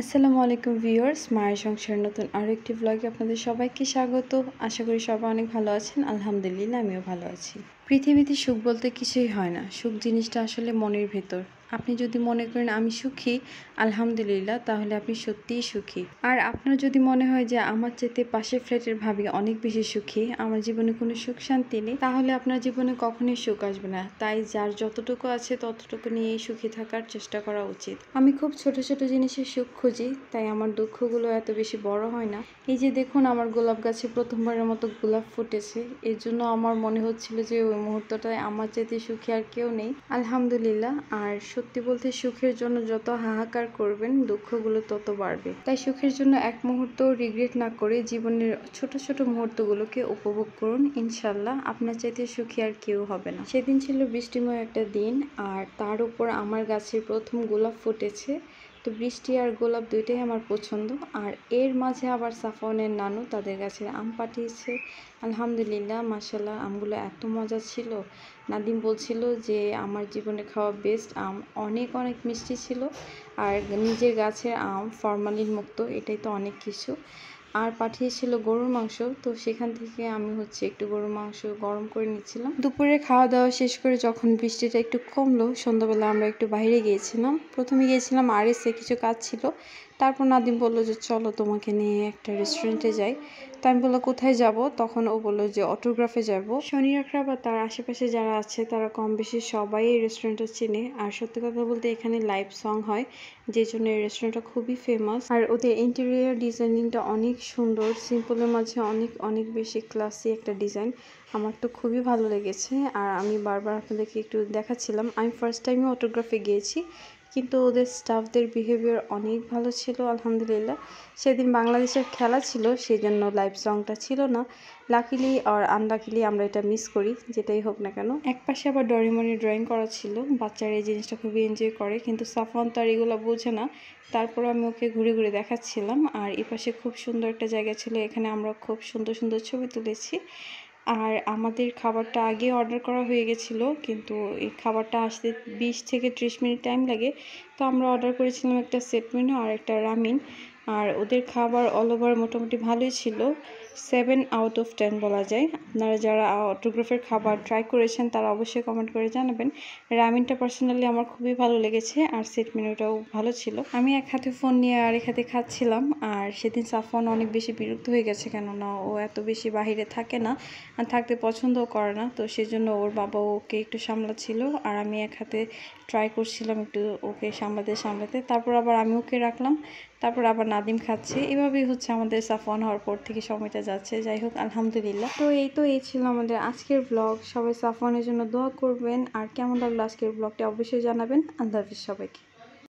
আসসালামু আলাইকুম ভিউয়ার্স, মায়ের সংসার নতুন আরও একটি ব্লগে আপনাদের সবাইকে স্বাগত। আশা করি সবাই অনেক ভালো আছেন। আলহামদুলিল্লাহ আমিও ভালো আছি। পৃথিবীতে সুখ বলতে কিছুই হয় না, সুখ জিনিসটা আসলে মনের ভেতর। আপনি যদি মনে করেন আমি সুখী, আলহামদুলিল্লাহ, তাহলে আপনি সত্যিই সুখী। আর আপনার যদি মনে হয় যে আমার চেয়ে পাশের ফ্ল্যাটের ভাবি অনেক বেশি সুখী, আমার জীবনে কোনো সুখ শান্তি নেই, তাহলে আপনার জীবনে কখনোই সুখ আসবে না। তাই যার যতটুকু আছে ততটুকু নিয়েই সুখী থাকার চেষ্টা করা উচিত। আমি খুব ছোট ছোট জিনিসের সুখ খুঁজি, তাই আমার দুঃখগুলো এত বেশি বড় হয় না। এই যে দেখুন, আমার গোলাপ গাছে প্রথমবারের মতো গোলাপ ফুটেছে, এর জন্য আমার মনে হচ্ছিল যে ওই মুহূর্তটায় আমার চাইতে সুখী আর কেউ নেই। আলহামদুলিল্লাহ। আর সত্যি বলতে সুখের জন্য যত হাহাকার করবেন, দুঃখগুলো তত বাড়বে। তাই সুখের জন্য এক মুহূর্ত রিগ্রেট না করে জীবনের ছোট ছোট মুহূর্তগুলোকে উপভোগ করুন। ইনশাল্লাহ আপনার চাইতে সুখী আর কেউ হবে না। সেদিন ছিল বৃষ্টিময় একটা দিন, আর তার উপর আমার গাছের প্রথম গোলাপ ফুটেছে। তো বৃষ্টি আর গোলাপ দুইটাই আমার পছন্দ। আর এর মাঝে আবার সাফওয়ানের নানু তাদের গাছের আম পাঠিয়েছে। আলহামদুলিল্লাহ, মাশাল্লাহ, আমগুলো এত মজা ছিল। নাদিম বলছিল যে আমার জীবনে খাওয়া বেস্ট আম, অনেক অনেক মিষ্টি ছিল। আর নিজের গাছের আম ফরমালিন মুক্ত, এটাই তো অনেক কিছু। আর পাঠিয়েছিল গরুর মাংস, তো সেখান থেকে আমি একটু গরুর মাংস গরম করে নিচ্ছিলাম। দুপুরে খাওয়া দাওয়া শেষ করে যখন বৃষ্টিটা একটু কমলো, সন্ধ্যাবেলা আমরা একটু বাইরে গিয়েছিলাম। প্রথমে গিয়েছিলাম আরএসে, কিছু কাজ ছিল। তারপর নাদিম বললো যে চলো তোমাকে নিয়ে একটা রেস্টুরেন্টে যাই। তো আমি বললো কোথায় যাব, তখন ও বললো যে অটোগ্রাফে যাব। শনি আখড়া বা তার আশেপাশে যারা আছে তারা কম বেশি সবাই এই রেস্টুরেন্টটা চিনে। আর সত্যি কথা বলতে এখানে লাইভ সং হয়, যে জন্য এই রেস্টুরেন্টটা খুবই ফেমাস। আর ওদের ইন্টেরিয়ার ডিজাইনিংটা অনেক সুন্দর, সিম্পলের মাঝে অনেক অনেক বেশি ক্লাসি একটা ডিজাইন। আমার তো খুবই ভালো লেগেছে। আর আমি বারবার আপনাদেরকে একটু দেখাচ্ছিলাম, আমি ফার্স্ট টাইমে অটোগ্রাফে গিয়েছি, কিন্তু ওদের স্টাফদের বিহেভিয়ার অনেক ভালো ছিল আলহামদুলিল্লাহ। সেদিন বাংলাদেশের খেলা ছিল, সেই জন্য লাইভ সংটা ছিল না। লাকিলি আর আনলাকিলি আমরা এটা মিস করি, যেটাই হোক না কেন। এক পাশে আবার ডরিমনের ড্রয়িং করা ছিল, বাচ্চারা এই জিনিসটা খুবই এনজয় করে, কিন্তু সাফওয়ান তো আর এগুলো বোঝে না। তারপর আমি ওকে ঘুরে ঘুরে দেখাচ্ছিলাম। আর এই পাশে খুব সুন্দর একটা জায়গা ছিল, এখানে আমরা খুব সুন্দর সুন্দর ছবি তুলেছি। আর আমাদের খাবারটা আগে অর্ডার করা হয়ে গেছিলো, কিন্তু এই খাবারটা আসতে 20 থেকে 30 মিনিট টাইম লাগে। তো আমরা অর্ডার করেছিলাম একটা সেট মেনু আর একটা রামিন। আর ওদের খাবার অল ওভার মোটামুটি ভালোই ছিল, 7 আউট অফ 10 বলা যায়। আপনারা যারা অটোগ্রাফের খাবার ট্রাই করেছেন তারা অবশ্যই কমেন্ট করে জানাবেন। রামিনটা পার্সোনালি আমার খুবই ভালো লেগেছে, আর সেট মেনুটাও ভালো ছিল। আমি এক হাতে ফোন নিয়ে আরেক হাতে খাচ্ছিলাম। আর সেদিন সাফওয়ান অনেক বেশি বিরক্ত হয়ে গেছে, কেননা ও এত বেশি বাহিরে থাকে না আর থাকতে পছন্দও করে না। তো সেজন্য ওর বাবা ওকে একটু সামলাচ্ছিল, আর আমি এক হাতে ট্রাই করছিলাম একটু ওকে সামলাতে সামলাতে। তারপর আবার আমি ওকে রাখলাম, তারপর আবার নাদিম খাচ্ছে। এভাবেই আমাদের সাফওয়ান হওয়ার পর থেকে সময়টা যাচ্ছে। যাই হোক, আলহামদুলিল্লাহ। তো এই ছিল আমাদের আজকের ব্লগ। সবাই সাফওয়ানের জন্য দোয়া করবেন। আর কেমন লাগলো আজকের ব্লগটা অবশ্যই জানাবেন। আল্লাহ হাফিজ সবাইকে।